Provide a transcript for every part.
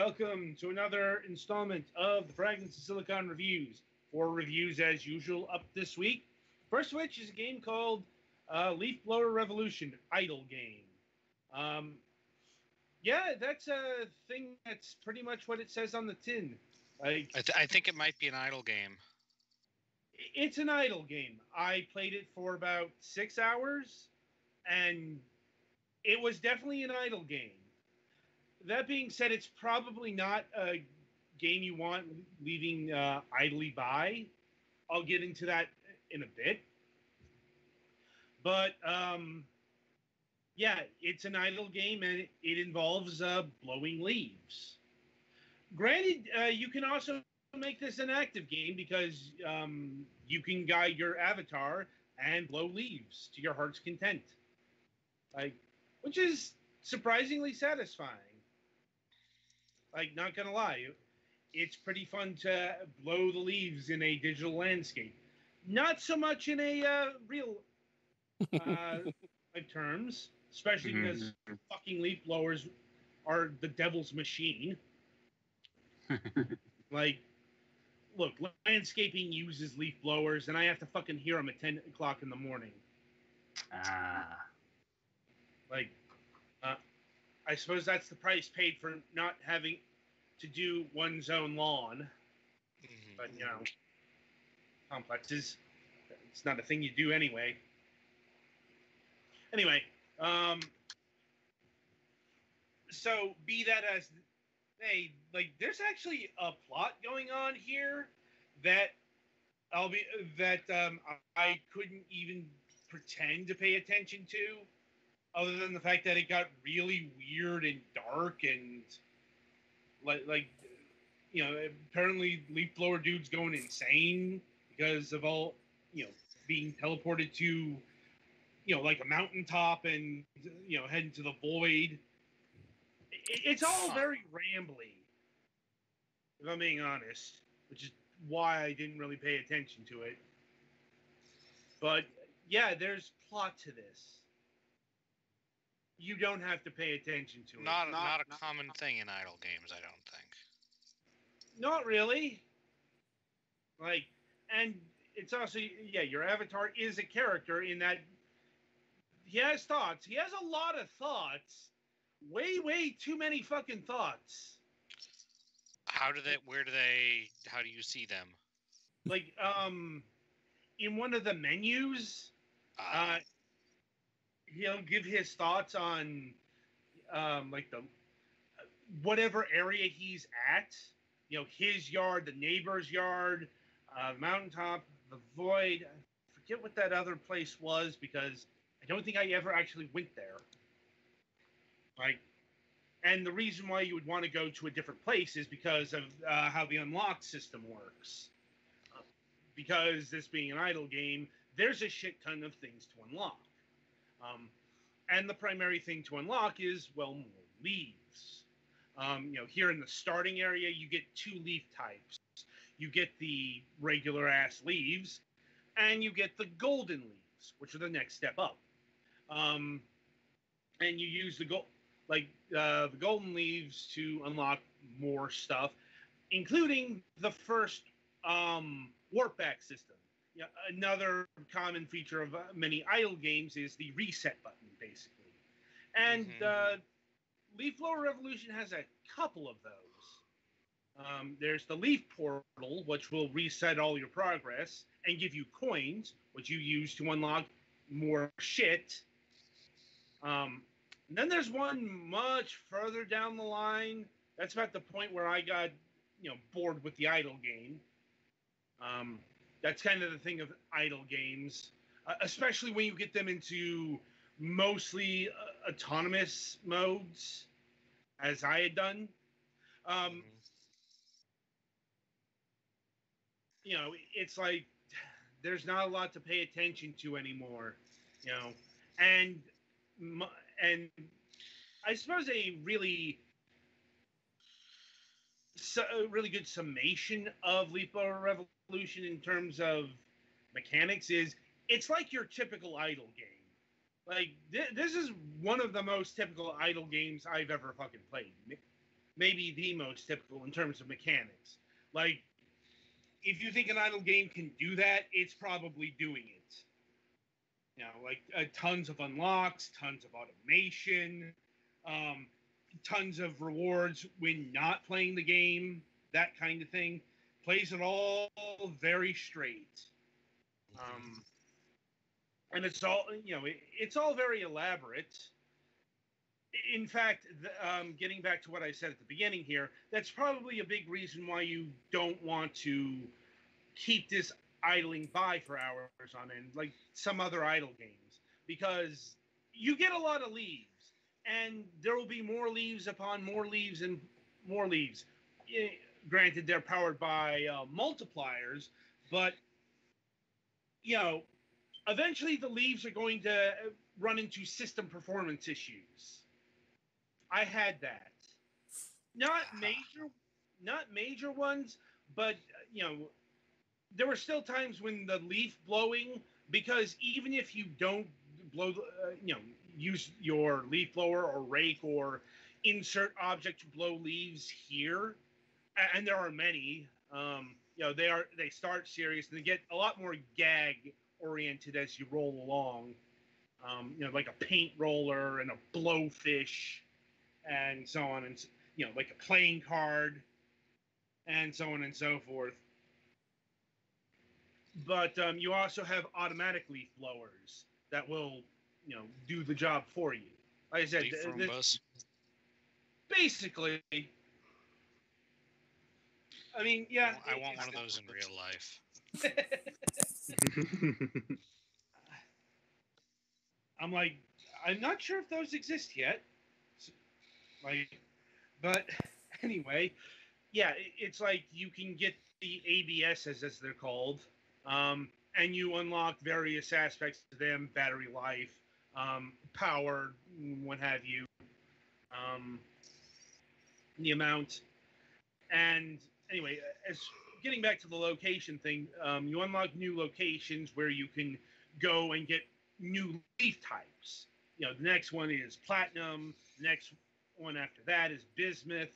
welcome to another installment of the Fragments of Silicon reviews. Four reviews as usual up this week. First of which is a game called Leaf Blower Revolution, Idle Game. Um, yeah, that's a thing that's pretty much what it says on the tin. Like, I think it might be an idle game. It's an idle game. I played it for about 6 hours, and it was definitely an idle game. That being said, it's probably not a game you want leaving idly by. I'll get into that in a bit. But, yeah, it's an idle game, and it involves blowing leaves. Granted, you can also make this an active game because you can guide your avatar and blow leaves to your heart's content. Which is surprisingly satisfying. Not gonna lie, it's pretty fun to blow the leaves in a digital landscape. Not so much in a real terms, especially because fucking leaf blowers are the devil's machine. Look, landscaping uses leaf blowers, and I have to fucking hear them at 10 o'clock in the morning. I suppose that's the price paid for not having to do one's own lawn. But, complexes, it's not a thing you do anyway. Anyway, so be that as hey, there's actually a plot going on here that I couldn't even pretend to pay attention to, other than the fact that it got really weird and dark and apparently leaf blower dude's going insane because of all being teleported to a mountaintop and heading to the void. It's all very rambly, if I'm being honest, which is why I didn't really pay attention to it. But yeah, there's plot to this. You don't have to pay attention to it. Not a common thing in idle games, I don't think. Not really. And it's also, your avatar is a character in that he has thoughts. He has a lot of thoughts. Way too many fucking thoughts. How do you see them? In one of the menus, he'll give his thoughts on the whatever area he's at. His yard, the neighbor's yard, the mountaintop, the void. I forget what that other place was because I don't think I ever actually went there. And the reason why you would want to go to a different place is because of how the unlock system works. Because this being an idle game, there's a shit ton of things to unlock. And the primary thing to unlock is, more leaves. Here in the starting area, you get 2 leaf types. You get the regular-ass leaves, and you get the golden leaves, which are the next step up. And you use the golden leaves to unlock more stuff, including the first warp back system. Another common feature of many idle games is the reset button, basically. And Leaf Blower Revolution has a couple of those. There's the Leaf Portal, which will reset all your progress and give you coins, which you use to unlock more shit. And then there's one much further down the line. That's about the point where I got, bored with the idle game. That's kind of the thing of idle games, especially when you get them into mostly autonomous modes, as I had done. It's like there's not a lot to pay attention to anymore, and I suppose a really good summation of Leaf Blower Revolution in terms of mechanics is it's like your typical idle game. This is one of the most typical idle games I've ever fucking played. maybe the most typical in terms of mechanics. Like, if you think an idle game can do that, it's probably doing it. You know, like tons of unlocks, tons of automation, um, tons of rewards when not playing the game, that kind of thing. Plays it all very straight. Um, and it's all, it's all very elaborate. In fact, getting back to what I said at the beginning here, that's probably a big reason why you don't want to keep this idling by for hours on end, like some other idle games, because you get a lot of leaves, and there will be more leaves upon more leaves and more leaves. Granted, they're powered by multipliers, but you know, eventually the leaves are going to run into system performance issues. I had that. Not major, not major ones, but there were still times when the leaf blowing, because even if you don't blow, use your leaf blower or rake or insert object to blow leaves here, and there are many. They start serious and they get a lot more gag oriented as you roll along. Like a paint roller and a blowfish, and so on, and like a playing card, and so on and so forth. But you also have automatic leaf blowers that will, do the job for you. Like I said, basically. I mean, yeah. I want one of those in real life. I'm like, I'm not sure if those exist yet. But anyway, yeah, it's like you can get the ABSs, as they're called, and you unlock various aspects to them: battery life, power, what have you, the amount. And anyway, as getting back to the location thing, you unlock new locations where you can go and get new leaf types. The next one is platinum. The next one after that is bismuth,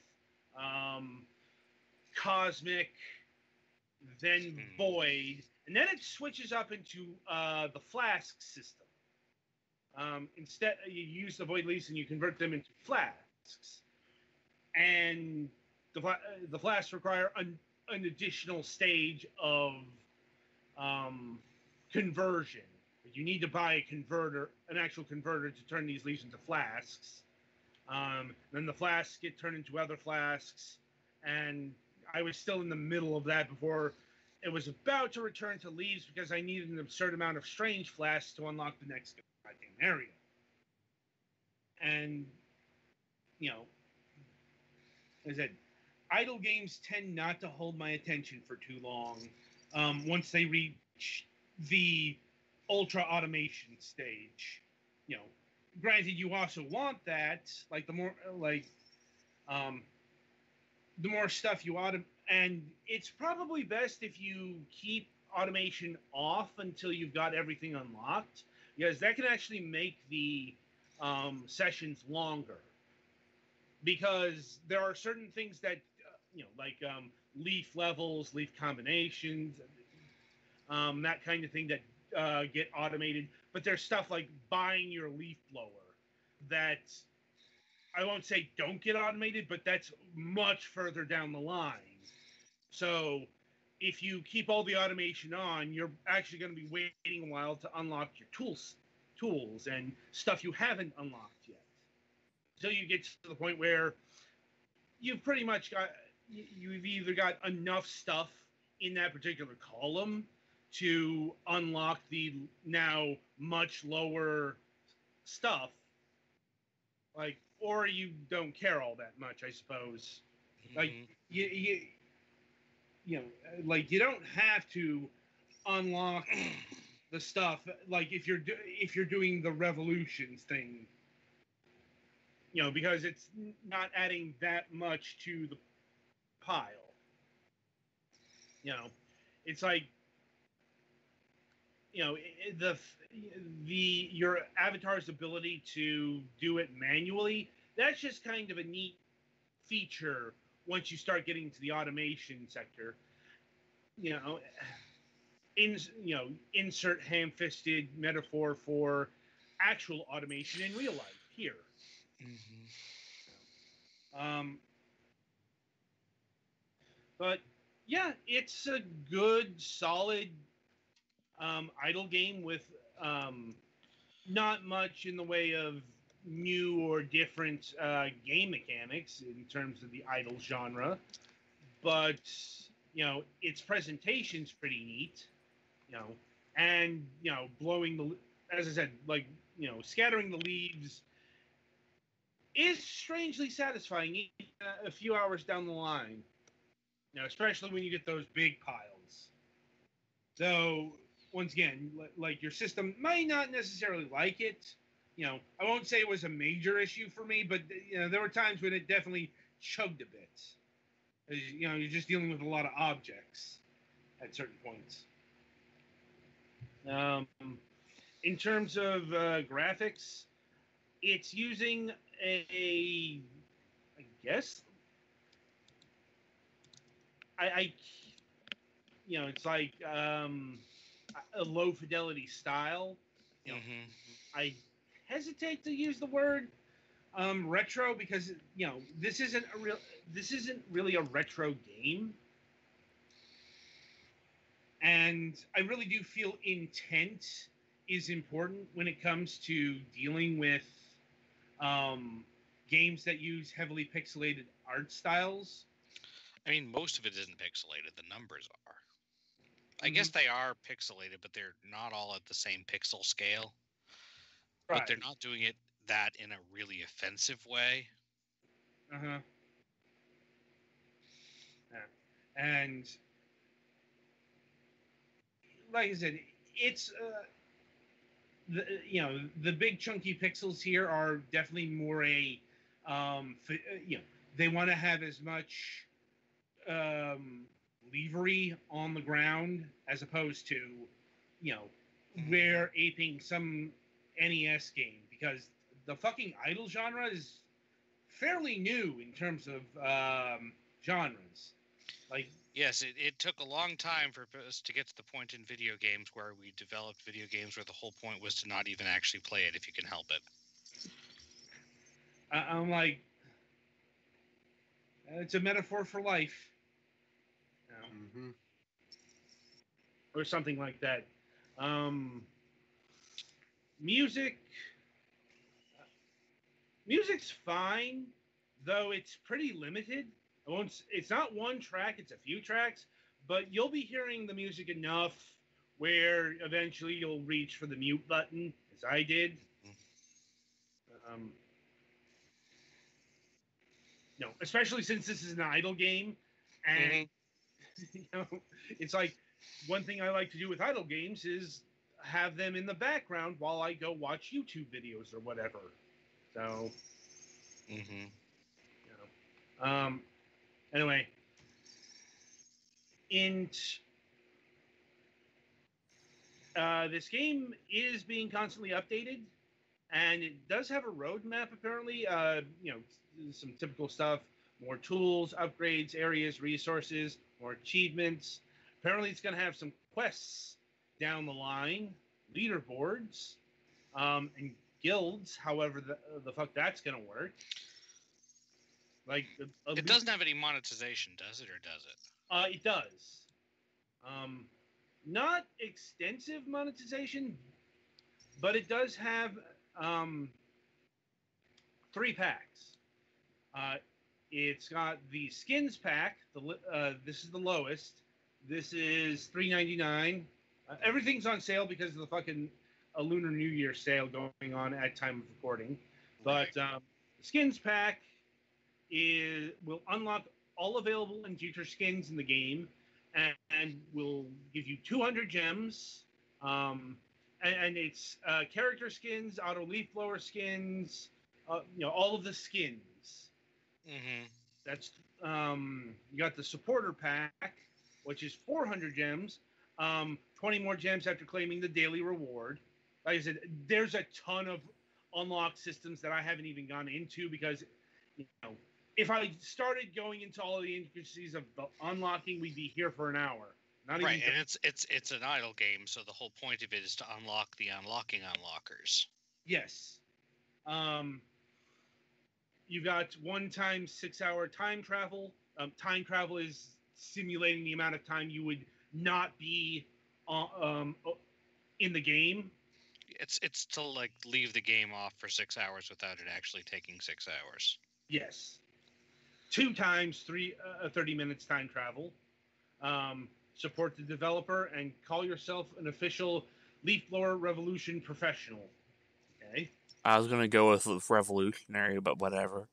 cosmic, then void, and then it switches up into the flask system. Instead, you use the void leaves and you convert them into flasks, and the flasks require an additional stage of conversion. You need to buy an actual converter, to turn these leaves into flasks. Then the flasks get turned into other flasks, and I was still in the middle of that before it was about to return to leaves, because I needed an absurd amount of strange flasks to unlock the next goddamn area. And, as I said, idle games tend not to hold my attention for too long once they reach the ultra automation stage. Granted, you also want that, like the more stuff you automate, and it's probably best if you keep automation off until you've got everything unlocked, because that can actually make the sessions longer. Because there are certain things that, like leaf levels, leaf combinations, that kind of thing that get automated. But there's stuff like buying your leaf blower that I won't say don't get automated, but that's much further down the line. So if you keep all the automation on, you're actually going to be waiting a while to unlock your tools and stuff you haven't unlocked yet. So you get to the point where you've pretty much you've either got enough stuff in that particular column to unlock the now much lower stuff, or you don't care all that much, I suppose. Like you you don't have to unlock the stuff, like if you're doing the revolutions thing, because it's not adding that much to the pile. It's like, your avatar's ability to do it manually, that's just kind of a neat feature once you start getting to the automation sector. You know, insert ham-fisted metaphor for actual automation in real life here. But yeah, it's a good, solid idle game with not much in the way of new or different game mechanics in terms of the idle genre, but its presentation's pretty neat. And blowing the, as I said, like scattering the leaves is strangely satisfying a few hours down the line. Especially when you get those big piles. So once again, like your system might not necessarily like it. I won't say it was a major issue for me, but there were times when it definitely chugged a bit. You're just dealing with a lot of objects at certain points. In terms of graphics, it's using I guess, it's like a low fidelity style. I hesitate to use the word retro because this isn't really a retro game, and I really do feel intent is important when it comes to dealing with games that use heavily pixelated art styles. I mean, most of it isn't pixelated. The numbers are. I guess they are pixelated, but they're not all at the same pixel scale. Right. But they're not doing it that in a really offensive way. Yeah. And like I said, it's the big chunky pixels here are definitely more a they want to have as much levery on the ground as opposed to rare aping some NES game, because the fucking idle genre is fairly new in terms of genres. Like, yes, it took a long time for us to get to the point in video games where we developed video games where the whole point was to not even actually play it if you can help it. I'm like, it's a metaphor for life. Or something like that. Music's fine, though it's pretty limited. It's not one track, it's a few tracks, but you'll be hearing the music enough where eventually you'll reach for the mute button, as I did. Especially since this is an idle game, and it's like, one thing I like to do with idle games is have them in the background while I go watch YouTube videos or whatever. So, anyway, this game is being constantly updated, and it does have a roadmap apparently. Some typical stuff: more tools, upgrades, areas, resources, more achievements. Apparently, it's going to have some quests down the line, leaderboards, and guilds. However, the fuck that's going to work. Like, it doesn't have any monetization, does it, or does it? It does. Not extensive monetization, but it does have 3 packs. It's got the skins pack. This is the lowest. This is $3.99. Everything's on sale because of the fucking Lunar New Year sale going on at time of recording. But the skins pack will unlock all available and future skins in the game, and will give you 200 gems. And it's character skins, auto leaf blower skins, all of the skins. That's you got the supporter pack, which is 400 gems, 20 more gems after claiming the daily reward. Like I said, there's a ton of unlock systems that I haven't even gone into because if I started going into all the intricacies of the unlocking, we'd be here for an hour. Not right, even. And it's an idle game, so the whole point of it is to unlock the unlocking unlockers. Yes. You've got 1 time 6-hour time travel. Time travel is simulating the amount of time you would not be in the game. It's to like leave the game off for 6 hours without it actually taking 6 hours. Yes. 2 times 30 minutes time travel. Support the developer and call yourself an official Leaf Blower Revolution professional. Okay. I was gonna go with revolutionary, but whatever.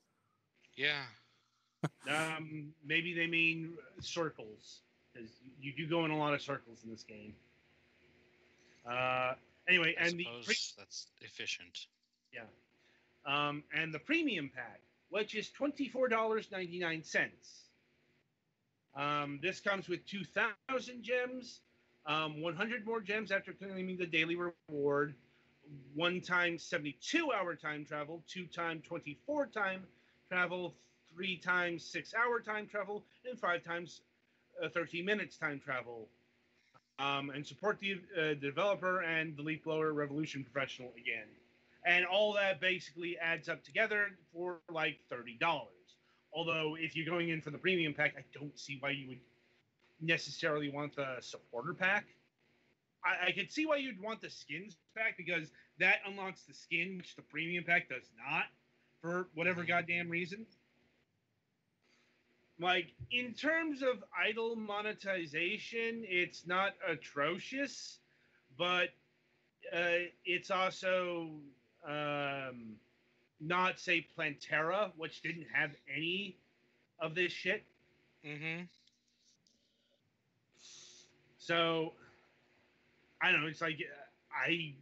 Yeah. Maybe they mean circles, because you do go in a lot of circles in this game. Anyway, I suppose that's efficient. Yeah. And the premium pack, which is $24.99. This comes with 2,000 gems, 100 more gems after claiming the daily reward, 1 time 72-hour time travel, 2 time 24 time travel, 3 times 6-hour time travel, and 5 times 13 minutes time travel. And support the developer and the Leaf Blower Revolution professional again. And all that basically adds up together for like $30. Although, if you're going in for the premium pack, I don't see why you would necessarily want the supporter pack. I could see why you'd want the skins pack, because that unlocks the skin, which the premium pack does not, for whatever goddamn reason. Like, in terms of idle monetization, it's not atrocious, but it's also not, say, Plantera, which didn't have any of this shit. Mm-hmm. So, I don't know, it's like, I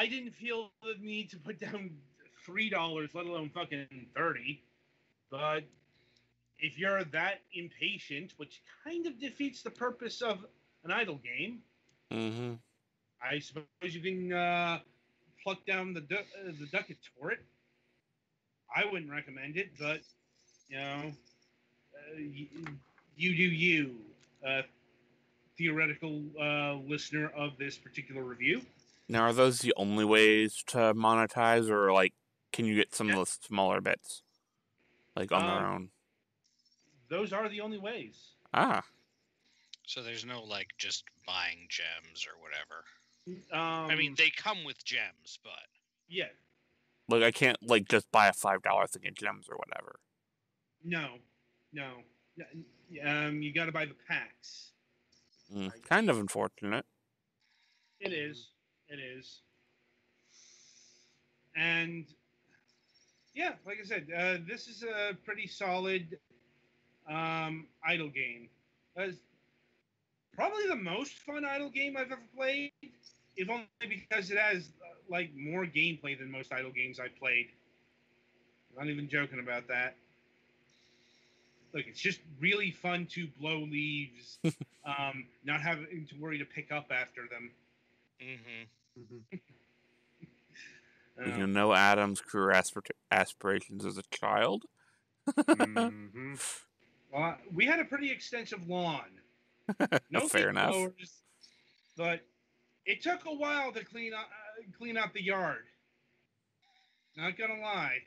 didn't feel the need to put down $3, let alone fucking 30, but if you're that impatient, which kind of defeats the purpose of an idle game, I suppose you can pluck down the Ducat Turret. I wouldn't recommend it, but, you know, you do you, theoretical listener of this particular review. Now, are those the only ways to monetize, or like, can you get some of the smaller bits, like on their own? Those are the only ways. So there's no like just buying gems or whatever. I mean, they come with gems, but yeah. Like, I can't like just buy a $5 thing of gems or whatever. No. You got to buy the packs. Kind of unfortunate. It is. And yeah, like I said, this is a pretty solid idle game. Probably the most fun idle game I've ever played, if only because it has like more gameplay than most idle games I've played. I'm not even joking about that. Look, it's just really fun to blow leaves, not having to worry to pick up after them. You know Adam's career aspirations as a child. Well, we had a pretty extensive lawn. No Fair enough. blowers, but it took a while to clean up the yard. Not gonna lie.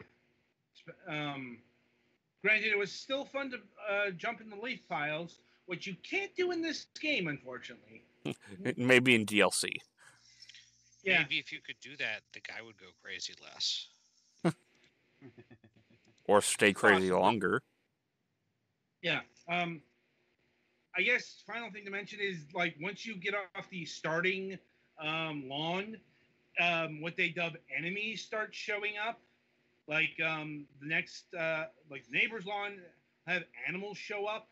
Granted, it was still fun to jump in the leaf piles, which you can't do in this game, unfortunately. Maybe in DLC. Yeah. Maybe if you could do that, the guy would go crazy less. Or stay crazy longer. Yeah. I guess final thing to mention is, like, once you get off the starting lawn, what they dub enemies start showing up. Like, the next, like, neighbor's lawn have animals show up.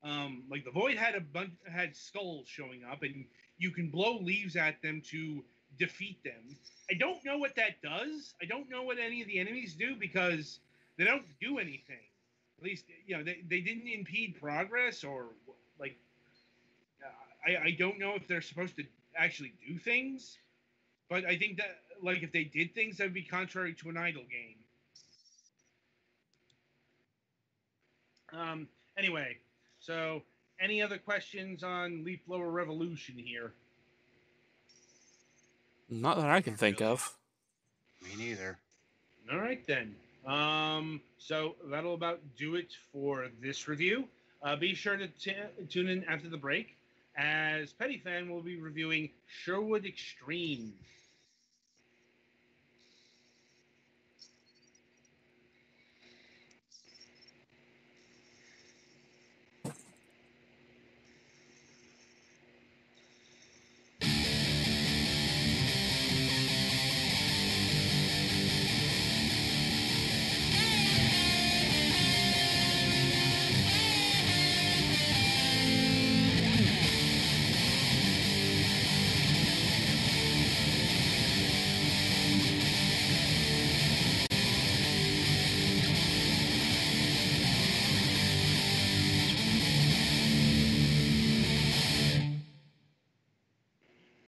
Like, the Void had skulls showing up, and you can blow leaves at them to defeat them. I don't know what that does. I don't know what any of the enemies do, because they don't do anything. At least, you know, they didn't impede progress, or, like, I don't know if they're supposed to actually do things, but I think that, like, if they did things, that would be contrary to an idle game. Anyway, so any other questions on Leaf Blower Revolution here? Not that I can Not think really. of. Me neither. All right, then. So that'll about do it for this review. Be sure to tune in after the break, as Petty Fan will be reviewing Sherwood Extreme.